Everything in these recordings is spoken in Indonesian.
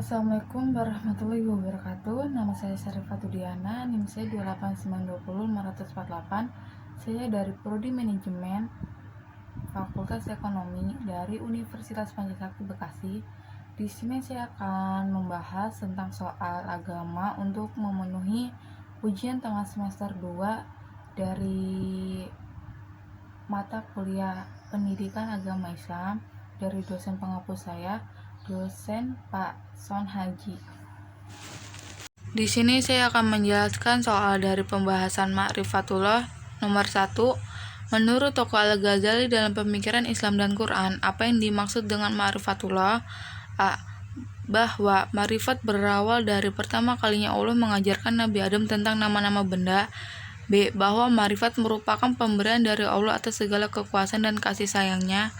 Assalamualaikum warahmatullahi wabarakatuh. Nama saya Syarifah Diana, NIM saya 28920 Saya dari Prodi Manajemen Fakultas Ekonomi dari Universitas Pancasila Bekasi. Di sini saya akan membahas tentang soal agama untuk memenuhi ujian tengah semester 2 dari mata kuliah Pendidikan Agama Islam dari dosen penghapus saya, dosen Pak Son Haji. Di sini saya akan menjelaskan soal dari pembahasan Ma'rifatullah nomor 1. Menurut tokoh Al-Ghazali dalam Pemikiran Islam dan Quran, apa yang dimaksud dengan Ma'rifatullah? A. Bahwa ma'rifat berawal dari pertama kalinya Allah mengajarkan Nabi Adam tentang nama-nama benda. B. Bahwa ma'rifat merupakan pemberian dari Allah atas segala kekuasaan dan kasih sayangnya.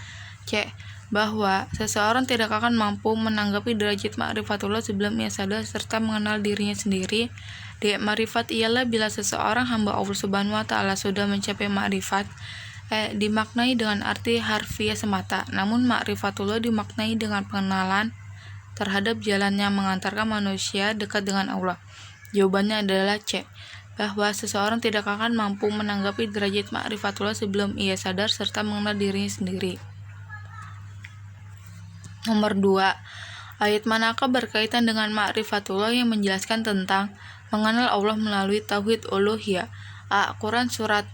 C. Bahwa seseorang tidak akan mampu menanggapi derajat ma'rifatullah sebelum ia sadar serta mengenal dirinya sendiri. D. Ma'rifat ialah bila seseorang hamba Allah Subhanahu wa Ta'ala sudah mencapai ma'rifat. E. Dimaknai dengan arti harfiah semata, namun ma'rifatullah dimaknai dengan pengenalan terhadap jalan yang mengantarkan manusia dekat dengan Allah. Jawabannya adalah C. Bahwa seseorang tidak akan mampu menanggapi derajat ma'rifatullah sebelum ia sadar serta mengenal dirinya sendiri. Nomor 2. Ayat manakah berkaitan dengan ma'rifatullah yang menjelaskan tentang mengenal Allah melalui tauhid uluhiyah? A. Quran surat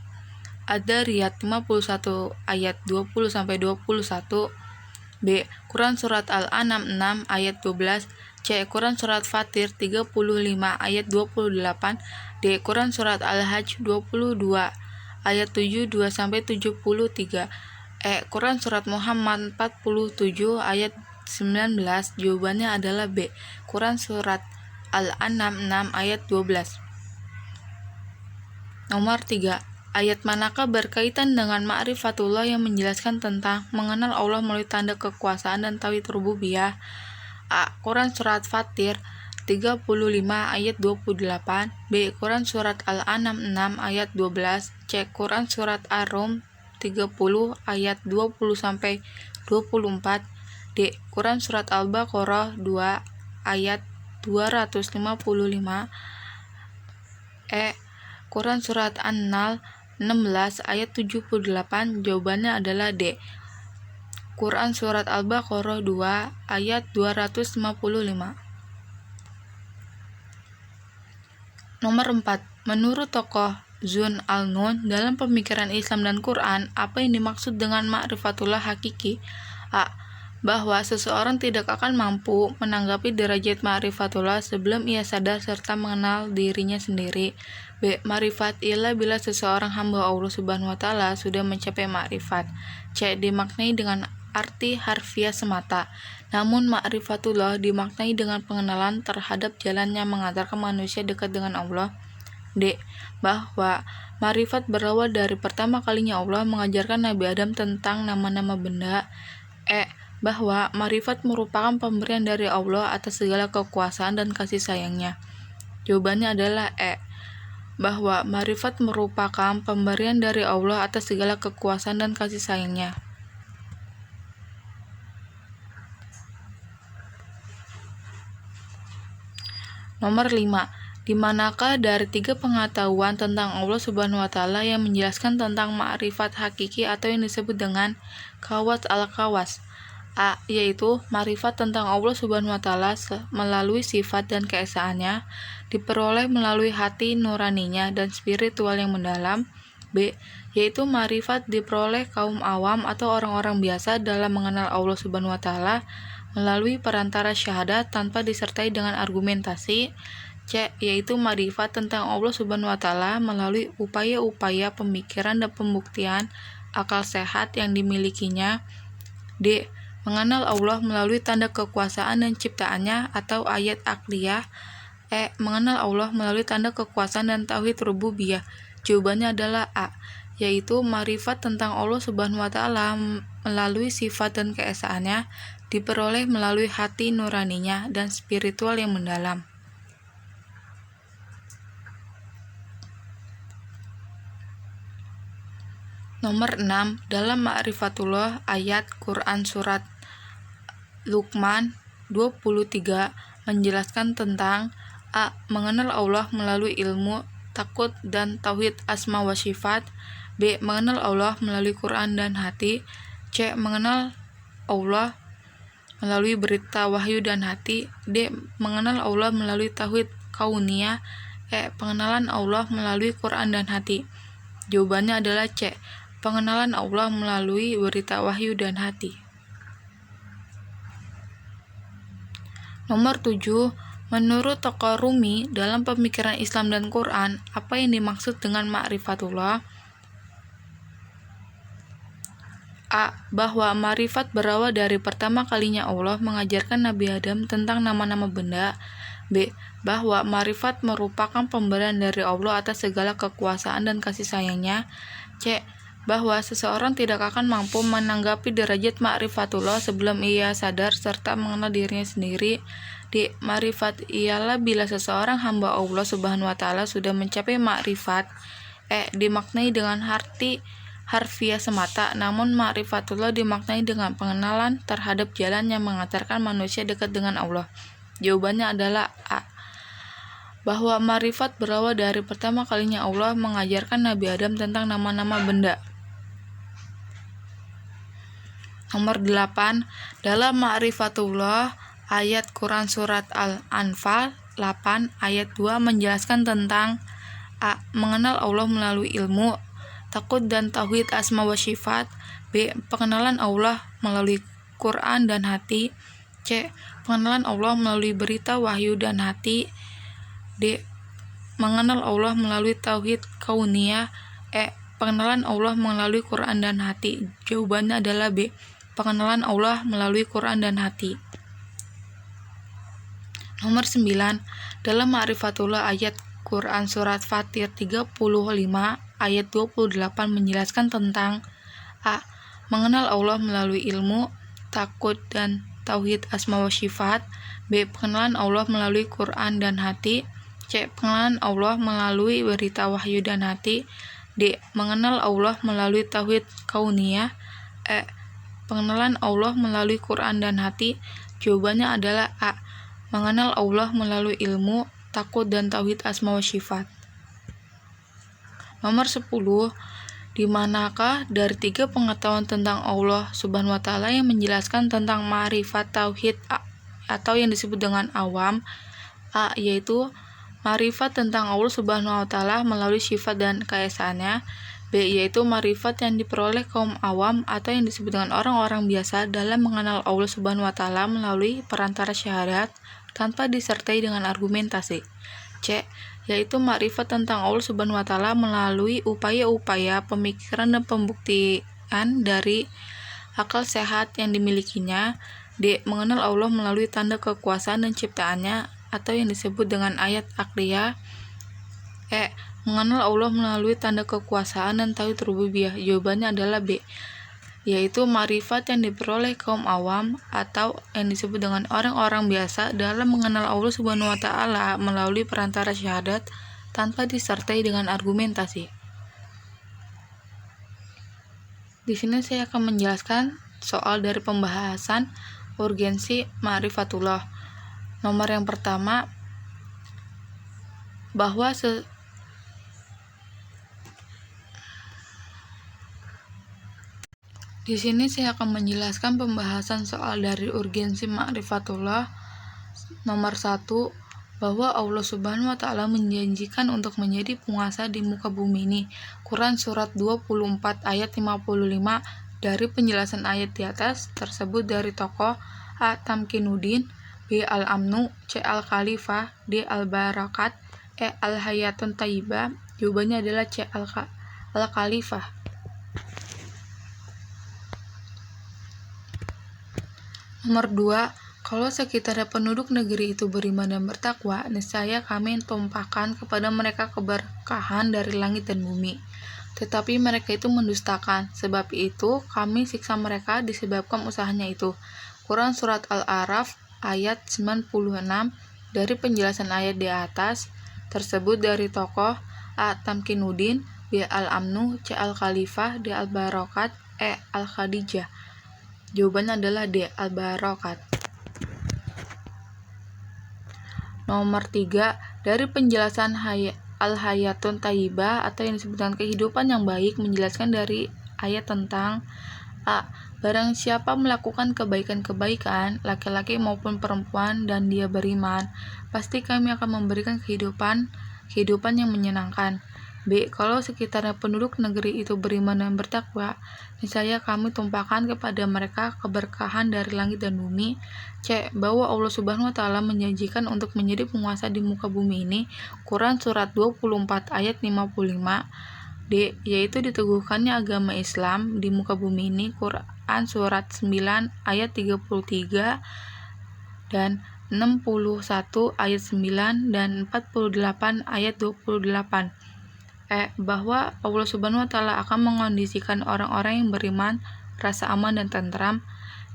Ad-Dariyat 51 ayat 20-21. B. Quran surat Al-An'am 6 ayat 12. C. Quran surat Fatir 35 ayat 28. D. Quran surat Al-Hajj 22 ayat 72-73. E. Quran surat Muhammad 47 ayat 19. Jawabannya adalah B. Quran surat Al-An'am 6 ayat 12. Nomor 3. Ayat manakah berkaitan dengan ma'rifatullah yang menjelaskan tentang mengenal Allah melalui tanda kekuasaan dan tauhid rububiyah? A. Quran surat Fatir 35 ayat 28. B. Quran surat Al-An'am 6 ayat 12. C. Quran surat Ar-Rum 30 ayat 20-24. D. Quran surat Al-Baqarah 2 ayat 255. E. Quran surat An-Nahl 16 ayat 78. Jawabannya adalah D. Quran surat Al-Baqarah 2 ayat 255. Nomor 4. Menurut tokoh Zun al-Nun dalam Pemikiran Islam dan Quran, apa yang dimaksud dengan ma'rifatullah hakiki? A. Bahwa seseorang tidak akan mampu menanggapi derajat ma'rifatullah sebelum ia sadar serta mengenal dirinya sendiri. B. Ma'rifat ialah bila seseorang hamba Allah Subhanahu wa Ta'ala sudah mencapai ma'rifat. C. Dimaknai dengan arti harfiah semata, namun ma'rifatullah dimaknai dengan pengenalan terhadap jalan yang mengantarkan manusia dekat dengan Allah. D. Bahwa ma'rifat berawal dari pertama kalinya Allah mengajarkan Nabi Adam tentang nama-nama benda. E. Bahwa ma'rifat merupakan pemberian dari Allah atas segala kekuasaan dan kasih sayangnya. Jawabannya adalah E. Bahwa ma'rifat merupakan pemberian dari Allah atas segala kekuasaan dan kasih sayangnya. Nomor 5. Di manakah dari 3 pengetahuan tentang Allah Subhanahu wa Ta'ala yang menjelaskan tentang ma'rifat hakiki atau yang disebut dengan kawas al-kawas? A. Yaitu ma'rifat tentang Allah Subhanahu wa Ta'ala melalui sifat dan keesaannya diperoleh melalui hati nuraninya dan spiritual yang mendalam. B. Yaitu ma'rifat diperoleh kaum awam atau orang-orang biasa dalam mengenal Allah Subhanahu wa Ta'ala melalui perantara syahadat tanpa disertai dengan argumentasi. C. Yaitu ma'rifat tentang Allah Subhanahu wa Ta'ala melalui upaya-upaya pemikiran dan pembuktian akal sehat yang dimilikinya. D. Mengenal Allah melalui tanda kekuasaan dan ciptaannya atau ayat akliyah. E. Mengenal Allah melalui tanda kekuasaan dan tauhid rububiyah. Jawabannya adalah A. Yaitu ma'rifat tentang Allah Subhanahu wa Ta'ala melalui sifat dan keesaannya diperoleh melalui hati nuraninya dan spiritual yang mendalam. Nomor 6. Dalam ma'rifatullah ayat Quran surat Luqman 23 menjelaskan tentang A. Mengenal Allah melalui ilmu, takut, dan tauhid asma wa sifat. B. Mengenal Allah melalui Quran dan hati. C. Mengenal Allah melalui berita wahyu dan hati. D. Mengenal Allah melalui tauhid kauniyah. E. Pengenalan Allah melalui Quran dan hati. Jawabannya adalah C. Pengenalan Allah melalui berita wahyu dan hati. Nomor 7. Menurut tokoh Rumi, dalam pemikiran Islam dan Quran, apa yang dimaksud dengan ma'rifatullah? A. Bahwa ma'rifat berawal dari pertama kalinya Allah mengajarkan Nabi Adam tentang nama-nama benda. B. Bahwa ma'rifat merupakan pemberian dari Allah atas segala kekuasaan dan kasih sayangnya. C. Bahwa seseorang tidak akan mampu menanggapi derajat ma'rifatullah sebelum ia sadar serta mengenal dirinya sendiri. D. Ma'rifat ialah bila seseorang hamba Allah Subhanahu wa Ta'ala sudah mencapai ma'rifat. E. Dimaknai dengan arti harfiah semata, namun ma'rifatullah dimaknai dengan pengenalan terhadap jalan yang mengantarkan manusia dekat dengan Allah. Jawabannya adalah A. Bahwa ma'rifat berawal dari pertama kalinya Allah mengajarkan Nabi Adam tentang nama-nama benda. Nomor 8. Dalam ma'rifatullah, ayat Quran Surat Al-Anfal 8 ayat 2 menjelaskan tentang A. Mengenal Allah melalui ilmu, takut, dan tauhid asma wa sifat. B. Pengenalan Allah melalui Quran dan hati. C. Pengenalan Allah melalui berita wahyu dan hati. D. Mengenal Allah melalui tauhid kauniyah. E. Pengenalan Allah melalui Quran dan hati. Jawabannya adalah B. Pengenalan Allah melalui Quran dan hati. Nomor 9. Dalam ma'rifatullah, ayat Quran Surat Fatir 35 ayat 28 menjelaskan tentang A. Mengenal Allah melalui ilmu, takut, dan tauhid asma wa sifat. B. Pengenalan Allah melalui Quran dan hati. C. Pengenalan Allah melalui berita wahyu dan hati. D. Mengenal Allah melalui tauhid kauniyah. E. Pengenalan Allah melalui Quran dan hati. Jawabannya adalah A. Mengenal Allah melalui ilmu, takut, dan tauhid asma wa sifat. Nomor 10. Di manakah dari 3 pengetahuan tentang Allah Subhanahu wa Ta'ala yang menjelaskan tentang ma'rifat tauhid atau yang disebut dengan awam? A. Yaitu ma'rifat tentang Allah Subhanahu wa Ta'ala melalui sifat dan keesaannya. B. Yaitu ma'rifat yang diperoleh kaum awam atau yang disebut dengan orang-orang biasa dalam mengenal Allah Subhanahu wa Ta'ala melalui perantara syahadat tanpa disertai dengan argumentasi. C. Yaitu ma'rifat tentang Allah Subhanahu wa Ta'ala melalui upaya-upaya pemikiran dan pembuktian dari akal sehat yang dimilikinya. D. Mengenal Allah melalui tanda kekuasaan dan ciptaannya atau yang disebut dengan ayat akliyah. E. Mengenal Allah melalui tanda kekuasaan dan tauhid rububiyah. Jawabannya adalah B. Yaitu ma'rifat yang diperoleh kaum awam atau yang disebut dengan orang-orang biasa dalam mengenal Allah Subhanahu wa Ta'ala melalui perantara syahadat tanpa disertai dengan argumentasi. Di sini saya akan menjelaskan soal dari pembahasan urgensi ma'rifatullah. Nomor yang pertama, bahwa di sini saya akan menjelaskan pembahasan soal dari urgensi ma'rifatullah. Nomor 1, bahwa Allah Subhanahu wa Ta'ala menjanjikan untuk menjadi penguasa di muka bumi ini. Quran Surat 24 ayat 55. Dari penjelasan ayat di atas tersebut dari tokoh A. Tamkinuddin, B. Al-Amnu, C. Al-Khalifah, D. Al-Barakat, E. Al-Hayatun Tayyibah. Jawabannya adalah C. Al-Khalifah. Nomor 2, kalau sekitarnya penduduk negeri itu beriman dan bertakwa, niscaya kami tumpahkan kepada mereka keberkahan dari langit dan bumi. Tetapi mereka itu mendustakan, sebab itu kami siksa mereka disebabkan usahanya itu. Quran Surat Al-A'raf ayat 96. Dari penjelasan ayat di atas tersebut dari tokoh A. Tamkinuddin, B. Al-Amnu, C. Al-Khalifah, D. Al-Barakat, E. Al-Khadijah. Jawabannya adalah D. Al-Barakat. Nomor 3, dari penjelasan Al-Hayatun Thayyibah atau yang disebutkan kehidupan yang baik menjelaskan dari ayat tentang A. Barang siapa melakukan kebaikan-kebaikan, laki-laki maupun perempuan, dan dia beriman, pasti kami akan memberikan kehidupan yang menyenangkan. B. Kalau sekitarnya penduduk negeri itu beriman dan bertakwa, niscaya kami tumpahkan kepada mereka keberkahan dari langit dan bumi. C. Bahwa Allah Subhanahu wa Ta'ala menjanjikan untuk menjadi penguasa di muka bumi ini. Quran Surat 24 ayat 55. D. Yaitu diteguhkannya agama Islam di muka bumi ini. Quran Surat 9 ayat 33 dan 61 ayat 9 dan 48 ayat 28. Bahwa Allah Subhanahu wa Ta'ala akan mengondisikan orang-orang yang beriman rasa aman dan tentram.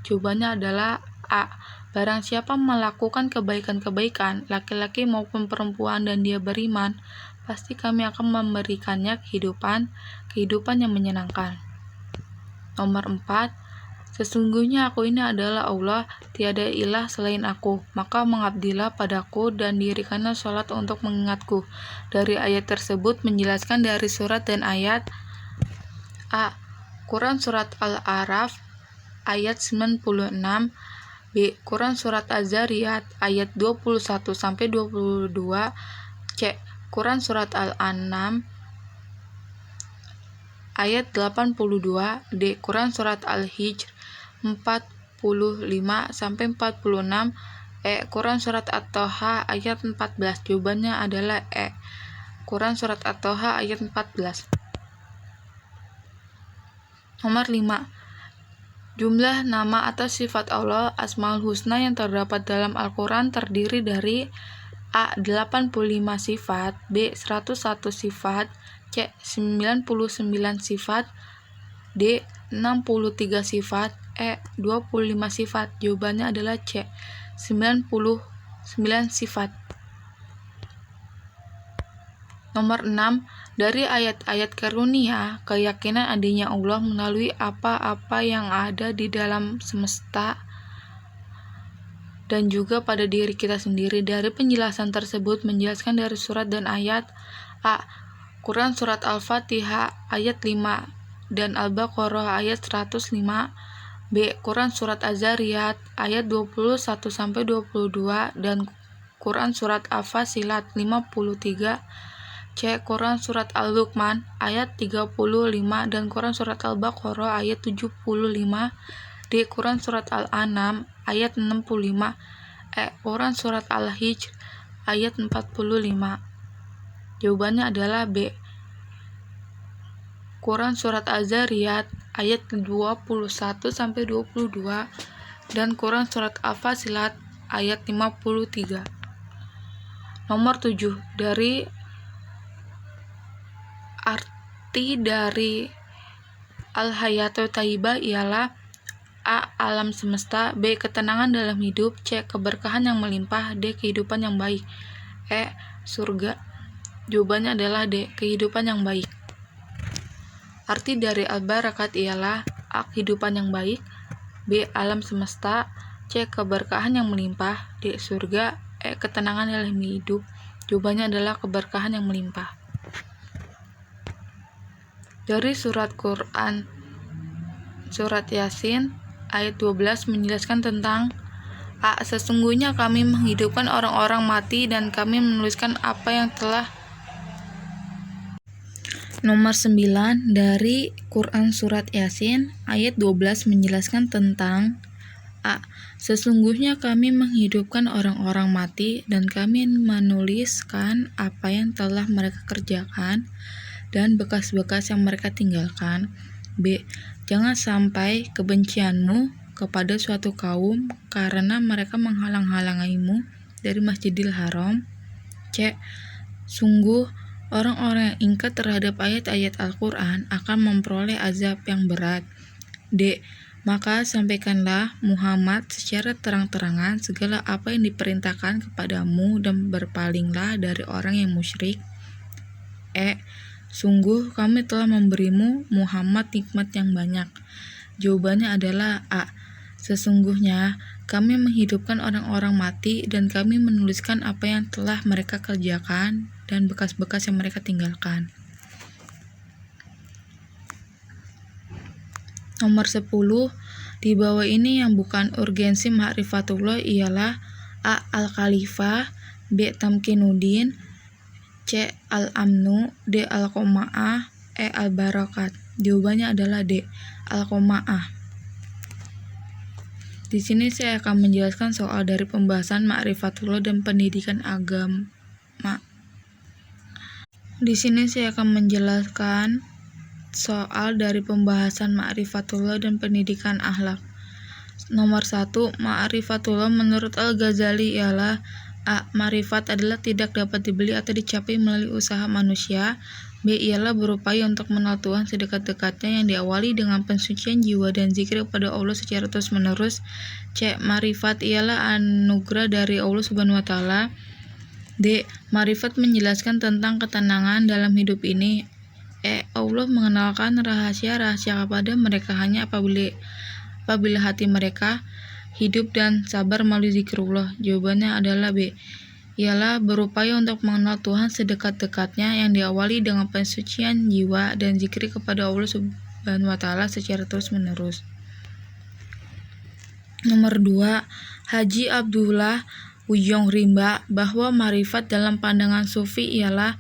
Jawabannya adalah A. Barang siapa melakukan kebaikan-kebaikan, laki-laki maupun perempuan, dan dia beriman, pasti kami akan memberikannya kehidupan yang menyenangkan. Nomor 4, sesungguhnya aku ini adalah Allah, tiada ilah selain aku, maka mengabdilah padaku dan dirikanlah sholat untuk mengingatku. Dari ayat tersebut menjelaskan dari surat dan ayat. A. Quran Surat Al-A'raf ayat 96. B. Quran Surat Az-Zariyat ayat 21-22. C. Quran Surat Al-An'am ayat 82. D. Quran Surat Al-Hijr 45-46. Quran Surat At-Toha ayat 14. Jawabannya adalah E. Quran Surat At-Toha ayat 14. Nomor 5. Jumlah nama atau sifat Allah Asmaul Husna yang terdapat dalam Al-Quran terdiri dari A. 85 sifat, B. 101 sifat, C. 99 sifat, D. 63 sifat, E. 25 sifat. Jawabannya adalah C. 99 sifat. Nomor 6. Dari ayat-ayat karunia, keyakinan adanya Allah melalui apa-apa yang ada di dalam semesta dan juga pada diri kita sendiri. Dari penjelasan tersebut menjelaskan dari surat dan ayat. A. Quran Surat Al-Fatihah ayat 5 dan Al-Baqarah ayat 105. B. Quran Surat Az-Zariyat ayat 21-22 dan Quran Surat Al-Fasilat 53. C. Quran Surat Al-Luqman ayat 35 dan Quran Surat Al-Baqarah ayat 75. D. Quran Surat Al-An'am ayat 65. Quran Surat Al-Hijr ayat 45. Jawabannya adalah B. Quran Surat Az-Zariyat ayat 21-22 dan Quran Surat Al-Fasilat ayat 53. Nomor 7. Dari arti dari Al-Hayatun Thayyibah ialah A. Alam semesta, B. Ketenangan dalam hidup, C. Keberkahan yang melimpah, D. Kehidupan yang baik, E. Surga. Jawabannya adalah D. Kehidupan yang baik. Arti dari al-barakat ialah A. Kehidupan yang baik, B. Alam semesta, C. Keberkahan yang melimpah, D. Surga, E. Ketenangan dalam hidup. Jawabannya adalah keberkahan yang melimpah. Dari surat Quran Surat Yasin ayat 12 menjelaskan tentang A. Sesungguhnya kami menghidupkan orang-orang mati dan kami menuliskan apa yang telah. Nomor 9. Dari Quran Surat Yasin ayat 12 menjelaskan tentang A. Sesungguhnya kami menghidupkan orang-orang mati dan kami menuliskan apa yang telah mereka kerjakan dan bekas-bekas yang mereka tinggalkan. B. Jangan sampai kebencianmu kepada suatu kaum karena mereka menghalang-halangimu dari Masjidil Haram. C. Sungguh orang-orang yang ingkar terhadap ayat-ayat Al-Quran akan memperoleh azab yang berat. D. Maka sampaikanlah Muhammad secara terang-terangan segala apa yang diperintahkan kepadamu dan berpalinglah dari orang yang musyrik. E. Sungguh kami telah memberimu Muhammad nikmat yang banyak. Jawabannya adalah A. Sesungguhnya Kami menghidupkan orang-orang mati dan kami menuliskan apa yang telah mereka kerjakan dan bekas-bekas yang mereka tinggalkan. Nomor 10, di bawah ini yang bukan urgensi ma'rifatullah ialah A. Al-Khalifah, B. Tamkinuddin, C. Al-Amnu, D. Al-Qoma'ah, E. Al-Barakat. Jawabannya adalah D. Al-Qoma'ah. Di sini saya akan menjelaskan soal dari pembahasan ma'rifatullah dan pendidikan agama. Di sini saya akan menjelaskan soal dari pembahasan ma'rifatullah dan pendidikan akhlak. Nomor 1, ma'rifatullah menurut Al-Ghazali ialah A. Ma'rifat adalah tidak dapat dibeli atau dicapai melalui usaha manusia. B. Ialah berupaya untuk mengenal Tuhan sedekat-dekatnya yang diawali dengan pensucian jiwa dan zikir kepada Allah secara terus-menerus. C. Ma'rifat ialah anugerah dari Allah Subhanahu wa Ta'ala. D. Ma'rifat menjelaskan tentang ketenangan dalam hidup ini. E. Allah mengenalkan rahasia-rahasia kepada mereka hanya apabila hati mereka hidup dan sabar melalui zikrullah. Jawabannya adalah B. Ialah berupaya untuk mengenal Tuhan sedekat-dekatnya yang diawali dengan pensucian jiwa dan zikir kepada Allah Subhanahu wa Ta'ala secara terus-menerus. Nomor 2, Haji Abdullah Ujong Rimba bahwa ma'rifat dalam pandangan sufi ialah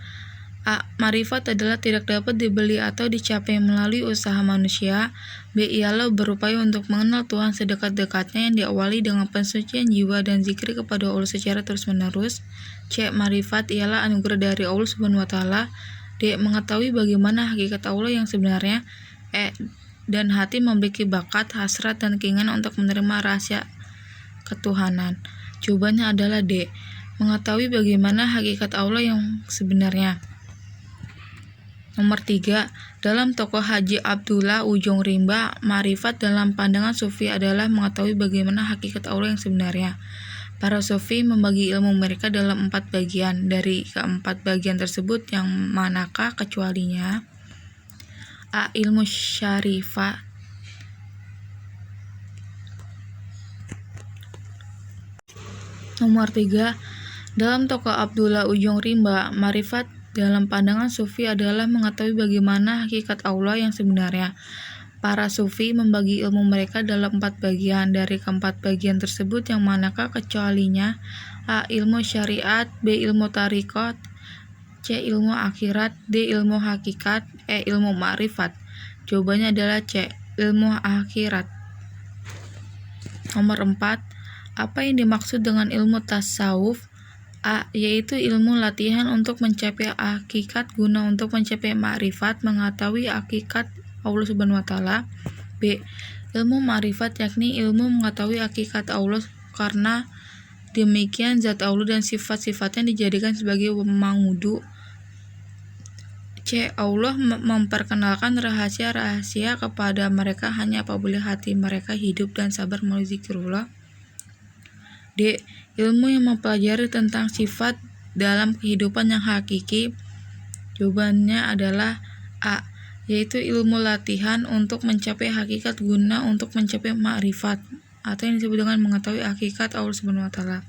A. Ma'rifat adalah tidak dapat dibeli atau dicapai melalui usaha manusia. B. Ialah berupaya untuk mengenal Tuhan sedekat-dekatnya yang diawali dengan pensucian jiwa dan zikir kepada Allah secara terus-menerus. C. Ma'rifat ialah anugerah dari Allah Subhanahu wa Ta'ala. D. Mengetahui bagaimana hakikat Allah yang sebenarnya. E. Dan hati memiliki bakat, hasrat, dan keinginan untuk menerima rahasia ketuhanan. Jawabannya adalah D. Mengetahui bagaimana hakikat Allah yang sebenarnya. Nomor 3, dalam tokoh Haji Abdullah Ujong Rimba, ma'rifat dalam pandangan sufi adalah mengetahui bagaimana hakikat Allah yang sebenarnya. Para sufi membagi ilmu mereka dalam 4 bagian. Dari keempat bagian tersebut yang manakah kecualinya? A. Ilmu syarifah. Nomor 3, dalam tokoh Abdullah Ujong Rimba, ma'rifat dalam pandangan sufi adalah mengetahui bagaimana hakikat Allah yang sebenarnya. Para sufi membagi ilmu mereka dalam 4 bagian. Dari keempat bagian tersebut yang manakah kecualinya? A. Ilmu syariat, B. Ilmu tariqat, C. Ilmu akhirat, D. Ilmu hakikat, E. Ilmu ma'rifat. Jawabannya adalah C. Ilmu akhirat. Nomor 4, apa yang dimaksud dengan ilmu tasawuf? A. Yaitu ilmu latihan untuk mencapai hakikat guna untuk mencapai ma'rifat, mengetahui hakikat Allah Subhanahu wa Ta'ala. B. Ilmu ma'rifat yakni ilmu mengetahui hakikat Allah, karena demikian zat Allah dan sifat-sifatnya dijadikan sebagai mangudu. C. Allah memperkenalkan rahasia-rahasia kepada mereka hanya apabila hati mereka hidup dan sabar melalui zikrullah. D. Ilmu yang mempelajari tentang sifat dalam kehidupan yang hakiki. Jawabannya adalah A. Yaitu ilmu latihan untuk mencapai hakikat guna untuk mencapai ma'rifat, atau yang disebut dengan mengetahui hakikat Allah Subhanahu wa Ta'ala.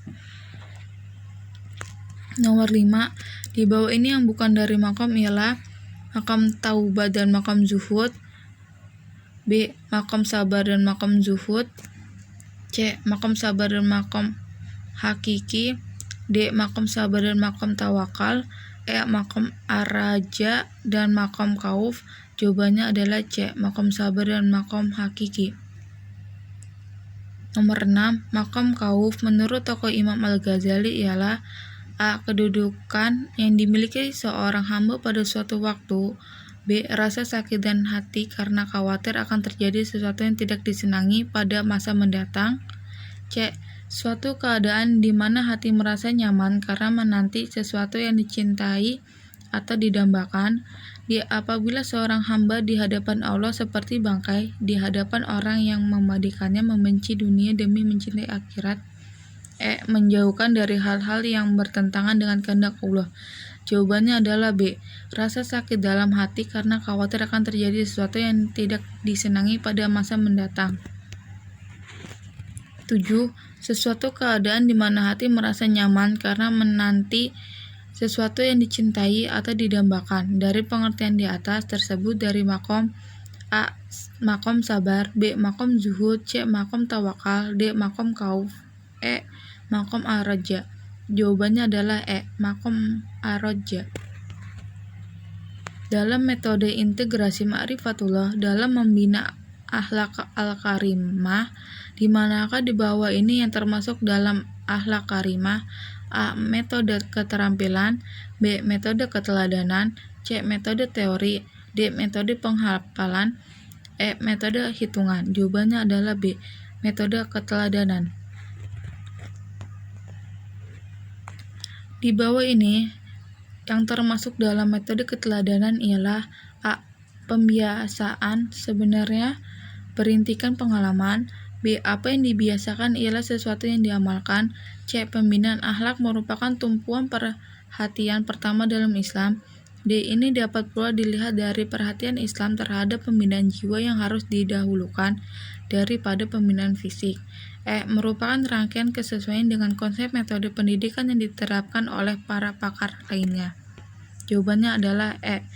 Nomor 5, di bawah ini yang bukan dari makom ialah makam taubat dan makam zuhud. B. Makam sabar dan makam zuhud. C. Makam sabar dan makam hakiki. D. Makam sabar dan makam tawakal. E. Makam araja dan makam kauf. Jawabannya adalah C. Makam sabar dan makam hakiki. Nomor 6, makam kauf menurut tokoh Imam Al-Ghazali ialah A. Kedudukan yang dimiliki seorang hamba pada suatu waktu. B. Rasa sakit dan hati karena khawatir akan terjadi sesuatu yang tidak disenangi pada masa mendatang. C. Suatu keadaan di mana hati merasa nyaman karena menanti sesuatu yang dicintai atau didambakan. D. Apabila seorang hamba di hadapan Allah seperti bangkai, di hadapan orang yang memadikannya membenci dunia demi mencintai akhirat. E. Menjauhkan dari hal-hal yang bertentangan dengan kehendak Allah. Jawabannya adalah B. Rasa sakit dalam hati karena khawatir akan terjadi sesuatu yang tidak disenangi pada masa mendatang. 7. Sesuatu keadaan di mana hati merasa nyaman karena menanti sesuatu yang dicintai atau didambakan. Dari pengertian di atas tersebut dari makom A. Makom sabar, B. Makom zuhud, C. Makom tawakal, D. Makom kauf, E. Makom araja. Jawabannya adalah E. Makom araja. Dalam metode integrasi ma'rifatullah dalam membina akhlak al-karimah, di manakah di bawah ini yang termasuk dalam akhlak karimah? A. Metode keterampilan, B. Metode keteladanan, C. Metode teori, D. Metode penghafalan, E. Metode hitungan. Jawabannya adalah B. Metode keteladanan. Di bawah ini yang termasuk dalam metode keteladanan ialah A. Pembiasaan sebenarnya berintikan pengalaman, B. Apa yang dibiasakan ialah sesuatu yang diamalkan, C. Pembinaan akhlak merupakan tumpuan perhatian pertama dalam Islam, D. Ini dapat pula dilihat dari perhatian Islam terhadap pembinaan jiwa yang harus didahulukan daripada pembinaan fisik. E. Merupakan rangkaian kesesuaian dengan konsep metode pendidikan yang diterapkan oleh para pakar lainnya. Jawabannya adalah E.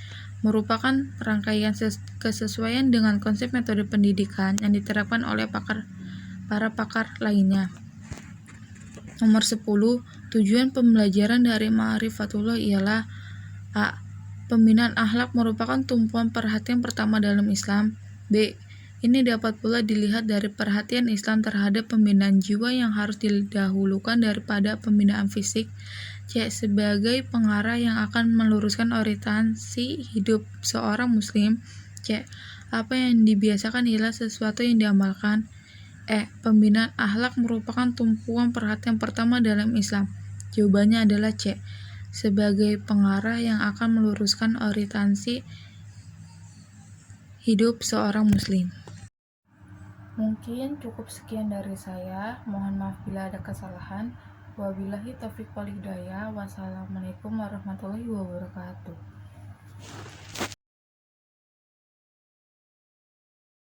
Merupakan rangkaian kesesuaian dengan konsep metode pendidikan yang diterapkan oleh para pakar lainnya. Nomor 10. Tujuan pembelajaran dari ma'rifatullah ialah A. Pembinaan akhlak merupakan tumpuan perhatian pertama dalam Islam. B. Ini dapat pula dilihat dari perhatian Islam terhadap pembinaan jiwa yang harus didahulukan daripada pembinaan fisik. C. Sebagai pengarah yang akan meluruskan orientasi hidup seorang muslim. C. Apa yang dibiasakan ialah sesuatu yang diamalkan. E. Pembinaan akhlak merupakan tumpuan perhatian pertama dalam Islam. Jawabannya adalah C. Sebagai pengarah yang akan meluruskan orientasi hidup seorang muslim. Mungkin cukup sekian dari saya. Mohon maaf bila ada kesalahan. Wabillahi taufiq wal hidayah. Wassalamualaikum warahmatullahi wabarakatuh.